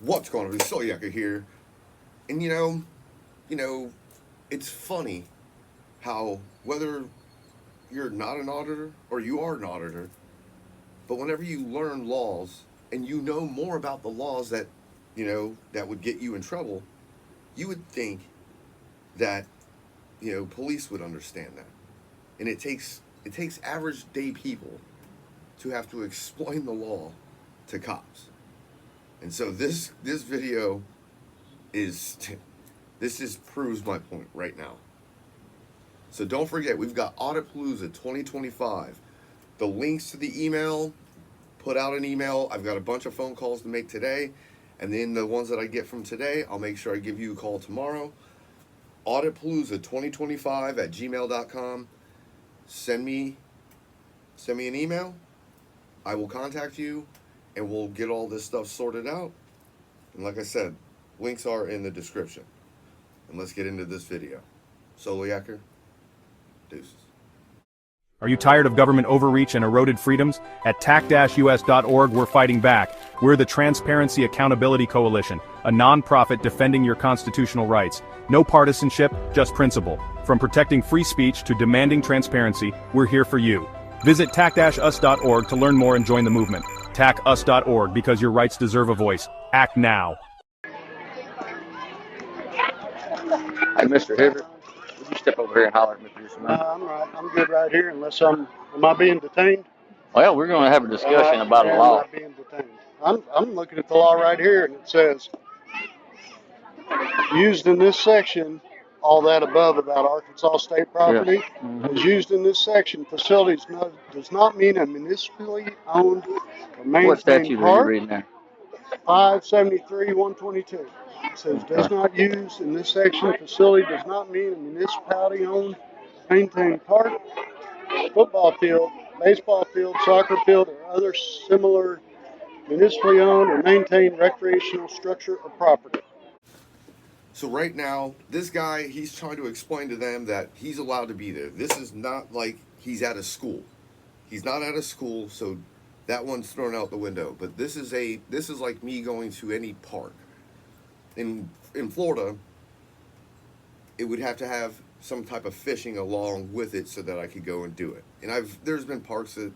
What's going on? It's Soyaka here. And you know, it's funny how whether you're not an auditor or you are an auditor, but whenever you learn laws and you know more about the laws that, that would get you in trouble, you would think that, police would understand that. And it takes average day people to have to explain the law to cops. And so this video this just proves my point right now. So don't forget, we've got Auditpalooza 2025. The links to the email, put out an email. I've got a bunch of phone calls to make today. And then the ones that I get from today, I'll make sure I give you a call tomorrow. Auditpalooza 2025 at gmail.com. Send me an email. I will contact you and we'll get all this stuff sorted out. And like I said, links are in the description. And let's get into this video. Solo Yacker, deuces. Are you tired of government overreach and eroded freedoms? At tac-us.org, we're fighting back. We're the Transparency Accountability Coalition, a non-profit defending your constitutional rights. No partisanship, just principle. From protecting free speech to demanding transparency, we're here for you. Visit tac-us.org to learn more and join the movement. tac-us.org, because your rights deserve a voice. Act now. Hey, Mr. Hibbert, would you step over here and holler at me for just a minute? I'm right. I'm good right here unless am I being detained? Well, we're going to have a discussion about a law. I'm not being detained. I'm looking at the law right here, and it says, used in this section, all that above about Arkansas state property, is used in this section, facilities does not mean a municipally owned or maintained What statute are you reading there? 573-122. It says, does not use in this section, facility does not mean a municipality-owned, maintained park, football field, baseball field, soccer field, or other similar municipally owned or maintained recreational structure or property. So right now, this guy, he's trying to explain to them that he's allowed to be there. This is not like he's at a school. He's not at a school, so that one's thrown out the window. But this is like me going to any park. In Florida, it would have to have some type of fishing along with it so that I could go and do it. And there's been parks that,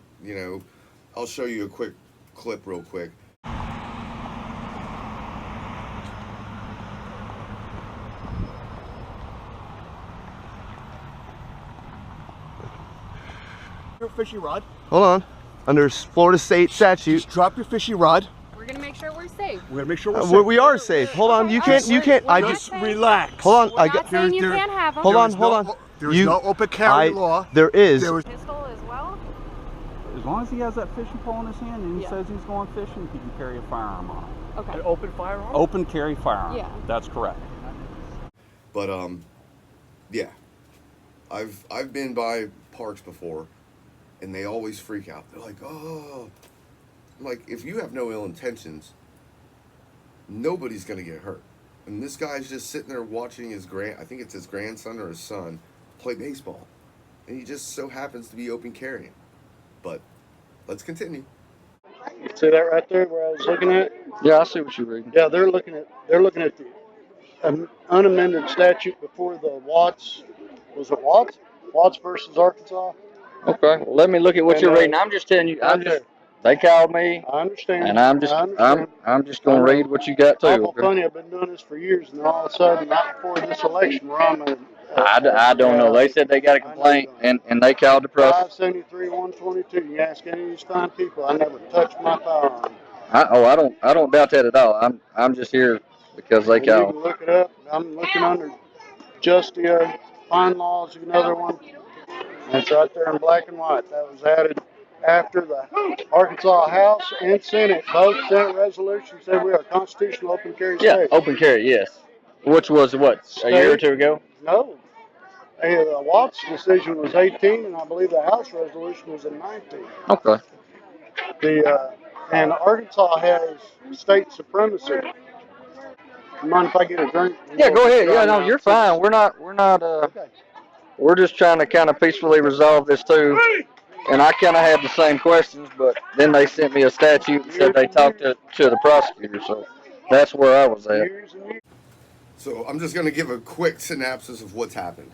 I'll show you a quick clip real quick. Your fishing rod. Hold on. Under Florida state statute. Just drop your fishing rod. We're gonna make sure we're safe. We're gonna make sure we're safe. We are safe. Hold on. You can't. We're Just relax. Hold on. We're not saying you can't have them. Hold on. There is no open carry law. There is. Pistol as well? As long as he has that fishing pole in his hand and he says he's going fishing, he can carry a firearm on him. Okay. An open firearm? Open carry firearm. Yeah. That's correct. But yeah, I've been by parks before, and they always freak out. They're like, oh, I'm like, if you have no ill intentions, nobody's gonna get hurt. And this guy's just sitting there watching I think it's his grandson or his son, play baseball, and he just so happens to be open carrying. But let's continue. See that right there where I was looking at? Yeah, I see what you're reading. Yeah, they're looking at the unamended statute before the Watts. Was it Watts? Watts versus Arkansas. Okay, well, let me look at what you're reading. I'm just telling you. They called me, I understand. and I'm just going to read what you got too. Awful funny. I've been doing this for years, and all of a sudden, not before this election, we're on the. I don't know. They said they got a complaint, and they called the press. 573-122. You ask any of these fine people, I never touched my firearm. I don't doubt that at all. I'm just here because they You can called. look it up. I'm looking under Justia Fine Laws, another one. That's right there in black and white. That was added after the Arkansas House and Senate. Both Senate resolutions said we are a constitutional open carry state. Yeah, open carry, yes. Which was what, a year or two ago? No. The Watts decision was 18, and I believe the House resolution was in 19. Okay. And Arkansas has state supremacy. Mind if I get a drink? Yeah, go ahead. Yeah, no, you're fine. We're not. Okay. We're just trying to kind of peacefully resolve this too. And I kind of had the same questions, but then they sent me a statute and said they talked to the prosecutor. So That's where I was at. Years and years. So I'm just going to give a quick synopsis of what's happened.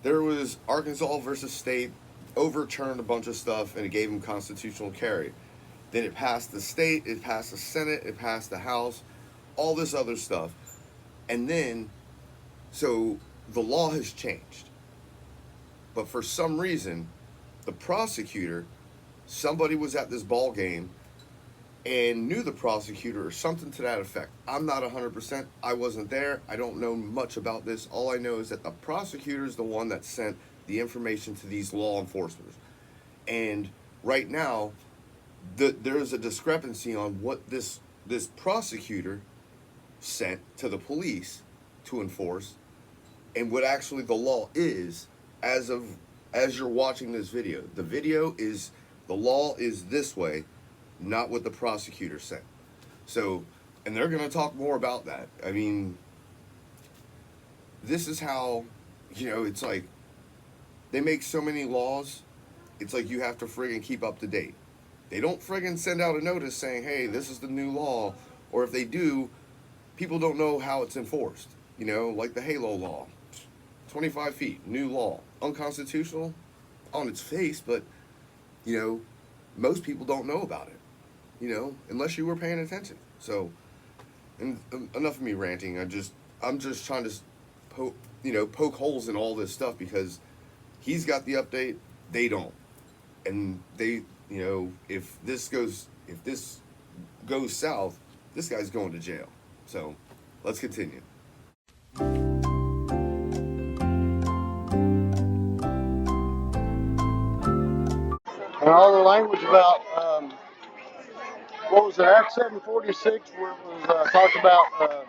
There was Arkansas versus State, overturned a bunch of stuff, and it gave them constitutional carry. Then it passed the state, it passed the Senate, it passed the House, all this other stuff. And then, so the law has changed. But for some reason, the prosecutor, somebody was at this ball game and knew the prosecutor or something to that effect. I'm not 100%. I wasn't there. I don't know much about this. All I know is that the prosecutor is the one that sent the information to these law enforcement. And right now, there's a discrepancy on what this prosecutor sent to the police to enforce and what actually the law is as you're watching this video. The law is this way, not what the prosecutor said. So, and they're going to talk more about that. I mean, this is how, it's like they make so many laws, it's like you have to friggin' keep up to date. They don't friggin' send out a notice saying, hey, this is the new law. Or if they do, people don't know how it's enforced. Like the Halo law. 25 feet, new law. Unconstitutional on its face, but, most people don't know about it. Unless you were paying attention. So, and enough of me ranting. I'm just trying to poke holes in all this stuff because he's got the update, they don't. And they, if this goes south, this guy's going to jail. So, let's continue. And all the language about, what was it, Act 746, where it was talked about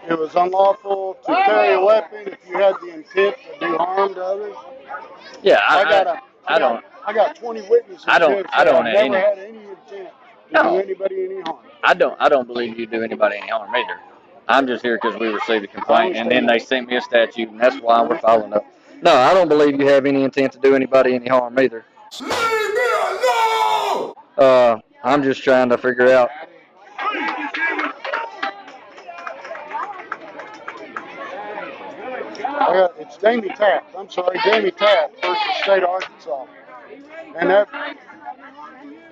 it was unlawful to carry a weapon if you had the intent to do harm to others. Yeah, I got 20 witnesses. I don't never have any. had any intent to do anybody any harm. I don't believe you do anybody any harm either. I'm just here because we received a complaint, and then they sent me a statute, and that's why we're following up. No, I don't believe you have any intent to do anybody any harm either. Leave me alone! I'm just trying to figure out. It's Jamie Taft. I'm sorry, Jamie Taft versus State of Arkansas. And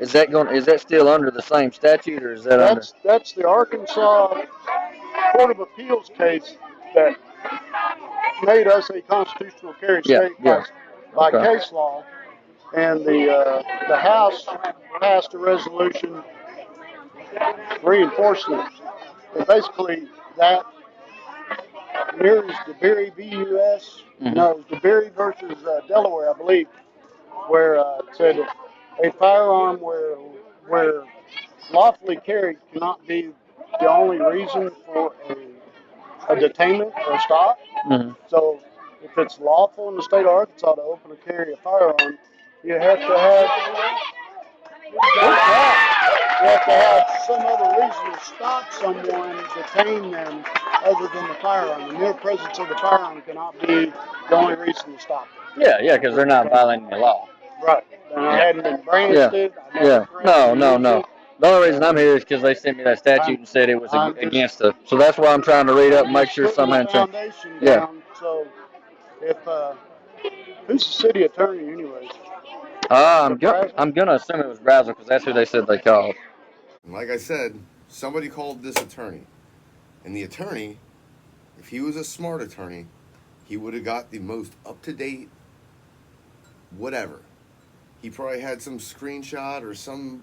Is that still under the same statute, or is that that's the Arkansas Court of Appeals case that made us a constitutional carry state by case law, and the House passed a resolution reinforcing it. And basically, that mirrors DeBerry v. U.S. No, it was DeBerry versus Delaware, I believe, where it said that a firearm where lawfully carried cannot be the only reason for a detainment or a stop. So if it's lawful in the state of Arkansas to open or carry a firearm, you have to have some other reason to stop someone, detain them, other than the firearm. The mere presence of the firearm cannot be the only reason to stop them. Yeah, because they're not violating the law. Right. And I hadn't been branded. No. The only reason I'm here is because they sent me that statute and said it was against it. So that's why I'm trying to read up and make sure something hadn't changed. Yeah. So if who's the city attorney, anyways? I'm gonna assume it was Brazel because that's who they said they called. Like I said, somebody called this attorney, and the attorney, if he was a smart attorney, he would have got the most up-to-date whatever. He probably had some screenshot or some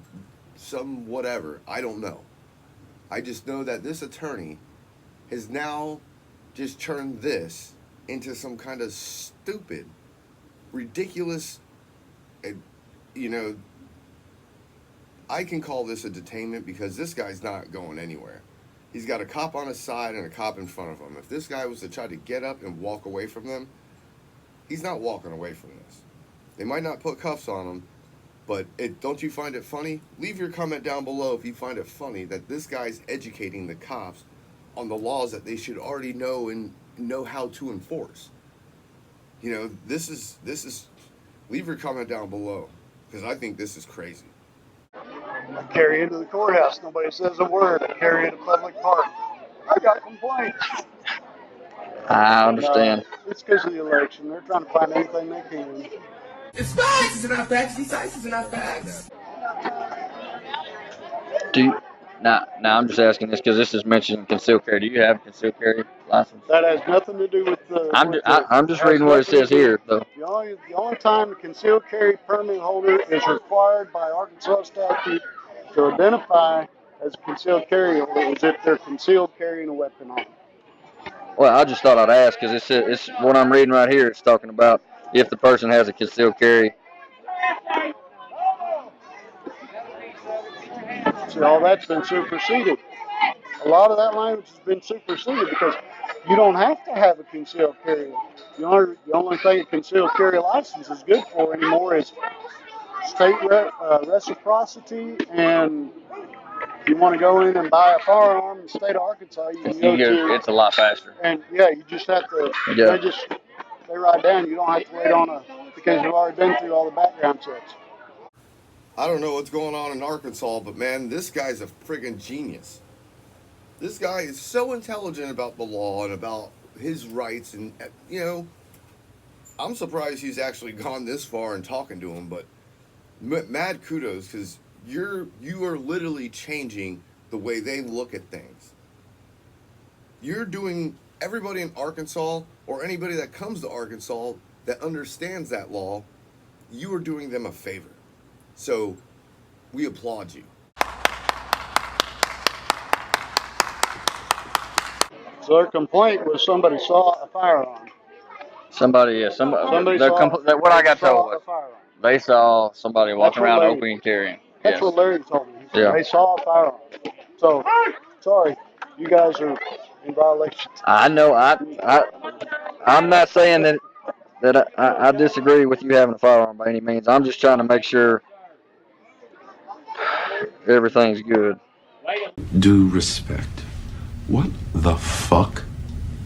whatever. I don't know. I just know that this attorney has now just turned this into some kind of stupid, ridiculous, I can call this a detainment because this guy's not going anywhere. He's got a cop on his side and a cop in front of him. If this guy was to try to get up and walk away from them, he's not walking away from this. They might not put cuffs on him, but don't you find it funny? Leave your comment down below if you find it funny that this guy's educating the cops on the laws that they should already know and know how to enforce. This is leave your comment down below because I think this is crazy. I carry into the courthouse. Nobody says a word. I carry into public park. I got complaints. I understand. It's because of the election. They're trying to find anything they can. It's facts. It's not facts. These sites are not facts. Now I'm just asking this because this is mentioning concealed carry. Do you have a concealed carry license? That has nothing to do with the. I'm just reading what it says here, though. The only time the concealed carry permit holder is required by Arkansas statute to identify as a concealed carry holder is if they're concealed carrying a weapon on. Well, I just thought I'd ask because it's what I'm reading right here. It's talking about if the person has a concealed carry. See, all that's been superseded. A lot of that language has been superseded because you don't have to have a concealed carry. The only thing a concealed carry license is good for anymore is state reciprocity, and if you want to go in and buy a firearm in the state of Arkansas, you can go to. It's a lot faster. And yeah, you just have to. Yeah. They write down. You don't have to wait on because you've already been through all the background checks. I don't know what's going on in Arkansas, but man, this guy's a friggin' genius. This guy is so intelligent about the law and about his rights, and I'm surprised he's actually gone this far in talking to him. But mad kudos, because you are literally changing the way they look at things. You're doing everybody in Arkansas, or anybody that comes to Arkansas that understands that law, you are doing them a favor. So we applaud you. So their complaint was somebody saw a firearm. Somebody what I got told was they saw somebody walking around open and carrying. That's what Larry told me. He said they saw a firearm. So, sorry, you guys are in violation. I know. I'm not saying that I disagree with you having a firearm by any means. I'm just trying to make sure everything's good. Due respect. What the fuck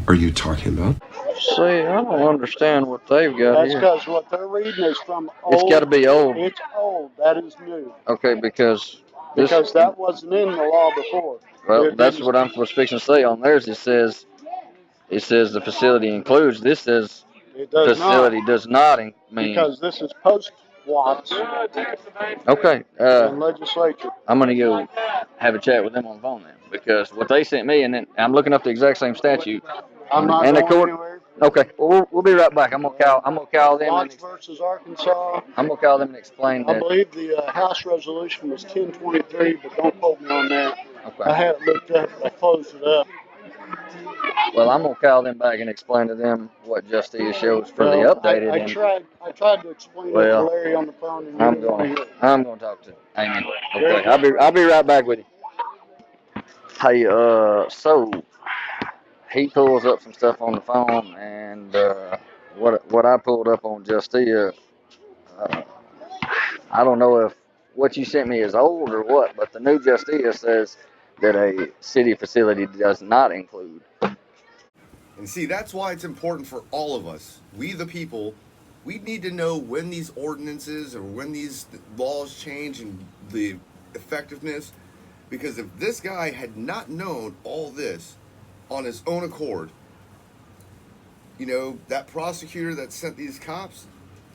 are you talking about? See, I don't understand what they've got here. That's because what they're reading is from old. It's got to be old. It's old. That is new. Okay, because that wasn't in the law before. Well, that's what I was fixing to say. On theirs, it says the facility includes. This says facility does not mean. Because this is post-Watts. Okay. Legislature. I'm going to go have a chat with them on the phone then, because what they sent me, and then I'm looking up the exact same statute. I'm not going anywhere. Okay. Well, we'll be right back. I'm gonna call them. Watts versus Arkansas. I'm gonna call them and explain that. I believe the House resolution was 1023, but don't quote me on that. Okay. I had it looked up. I closed it up. Well, I'm gonna call them back and explain to them what Justice shows for the updated. I tried to explain it to Larry on the phone. And I'm gonna talk to Amy. Okay. I'll be right back with you. Hey, so he pulls up some stuff on the phone, and what I pulled up on Justia, I don't know if what you sent me is old or what, but the new Justia says that a city facility does not include. And see, that's why it's important for all of us, we the people, we need to know when these ordinances or when these laws change and the effectiveness, because if this guy had not known all this on his own accord, that prosecutor that sent these cops,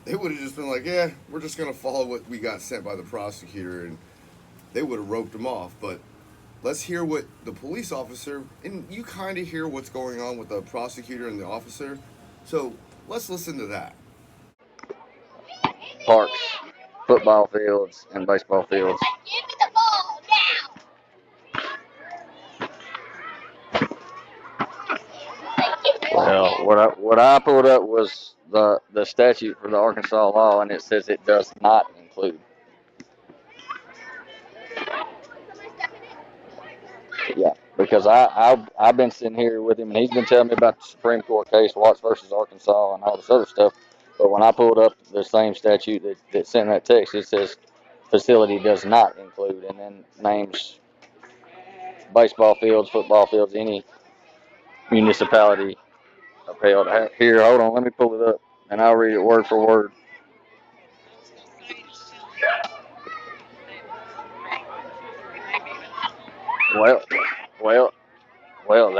they would have just been like, yeah, we're just going to follow what we got sent by the prosecutor, and they would have roped him off. But let's hear what the police officer, and you kind of hear what's going on with the prosecutor and the officer, so let's listen to that. Parks, football fields, and baseball fields. Give me the ball now. Well, what I pulled up was the statute for the Arkansas law, and it says it does not include. Yeah, because I've been sitting here with him, and he's been telling me about the Supreme Court case, Watts versus Arkansas, and all this other stuff. But when I pulled up the same statute that sent that text, it says facility does not include, and then names baseball fields, football fields, any municipality upheld. Here, hold on, let me pull it up, and I'll read it word for word. Well, well, well.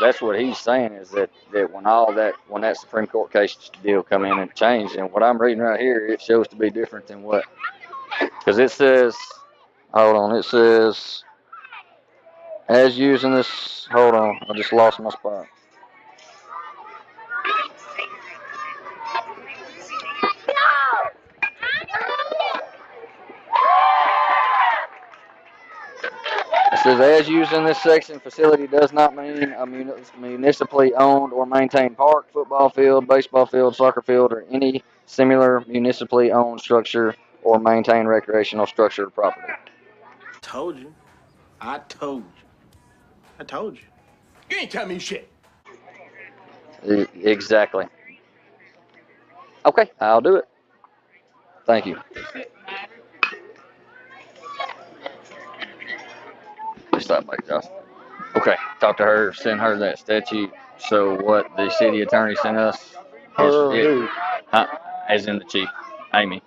That's what he's saying is that when that Supreme Court case deal come in and changed, and what I'm reading right here, it shows to be different than what, because it says, hold on, it says as using this. Hold on, I just lost my spot. It says, as used in this section, facility does not mean a municipally owned or maintained park, football field, baseball field, soccer field, or any similar municipally owned structure or maintained recreational structure or property. Told you. I told you. I told you. You ain't tell me shit. Exactly. Okay, I'll do it. Thank you. Just that back, Josh. Okay, talk to her, send her that statute. So what the city attorney sent us Who? as in the chief, Amy.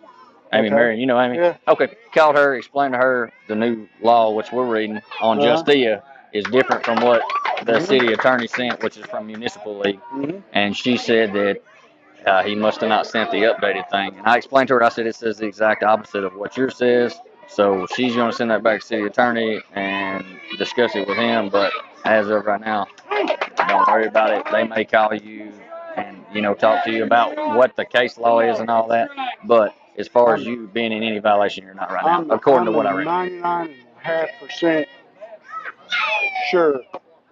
Amy Okay. Marion, you know Amy? Yeah. Okay, called her, explained to her the new law, which we're reading on Justia, is different from what the city attorney sent, which is from Municipal League. And she said that he must have not sent the updated thing. And I explained to her, I said, it says the exact opposite of what yours says. So she's going to send that back to city attorney and discuss it with him. But as of right now, don't worry about it. They may call you and, talk to you about what the case law is and all that. But as far as you being in any violation, you're not right now, according to what I read. I'm 99.5% sure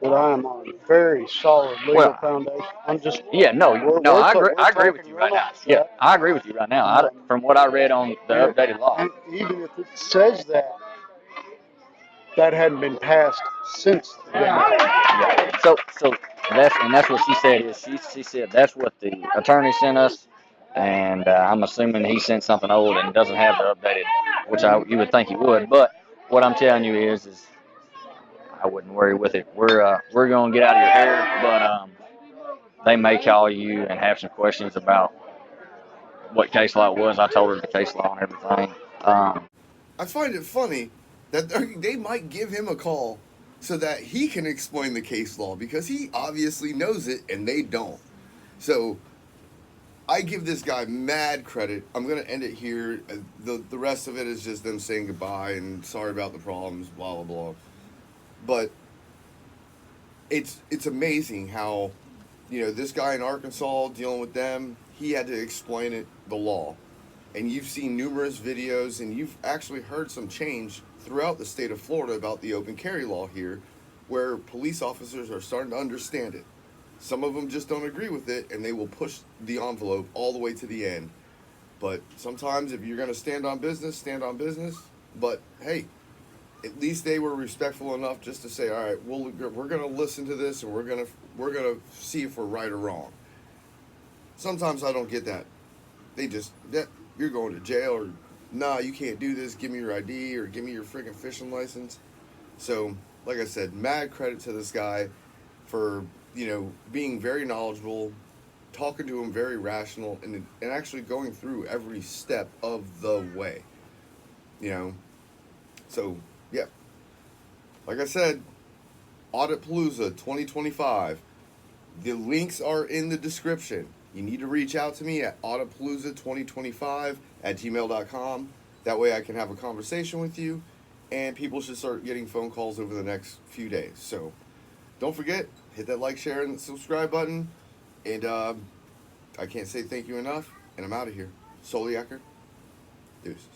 that I am on a very solid legal foundation. I'm just. Yeah, I agree with you right now. Yeah, I agree with you right now. From what I read on the updated law. And even if it says that, that hadn't been passed since then. Yeah. So that's what she said is she said that's what the attorney sent us, and I'm assuming he sent something old and doesn't have the updated, which you would think he would. But what I'm telling you is I wouldn't worry with it. We're gonna get out of your hair, but they may call you and have some questions about what case law it was. I told her the case law and everything. I find it funny that they might give him a call so that he can explain the case law because he obviously knows it and they don't. So I give this guy mad credit. I'm going to end it here. The rest of it is just them saying goodbye and sorry about the problems, blah, blah, blah. But it's amazing how, this guy in Arkansas dealing with them, he had to explain the law. And you've seen numerous videos and you've actually heard some change throughout the state of Florida about the open carry law here, where police officers are starting to understand it. Some of them just don't agree with it and they will push the envelope all the way to the end. But sometimes if you're going to stand on business, stand on business. But hey, at least they were respectful enough just to say, all right, we're going to listen to this and we're going to see if we're right or wrong. Sometimes I don't get that. You're going to jail, or nah, you can't do this, give me your ID or give me your freaking fishing license. So, like I said, mad credit to this guy for, being very knowledgeable, talking to him very rational, and actually going through every step of the way. So, yeah. Like I said, Audit Palooza 2025. The links are in the description. You need to reach out to me at auditpalooza2025@gmail.com. That way I can have a conversation with you, and people should start getting phone calls over the next few days. So don't forget, hit that like, share, and subscribe button. And I can't say thank you enough, and I'm out of here. Soliaker, deuces.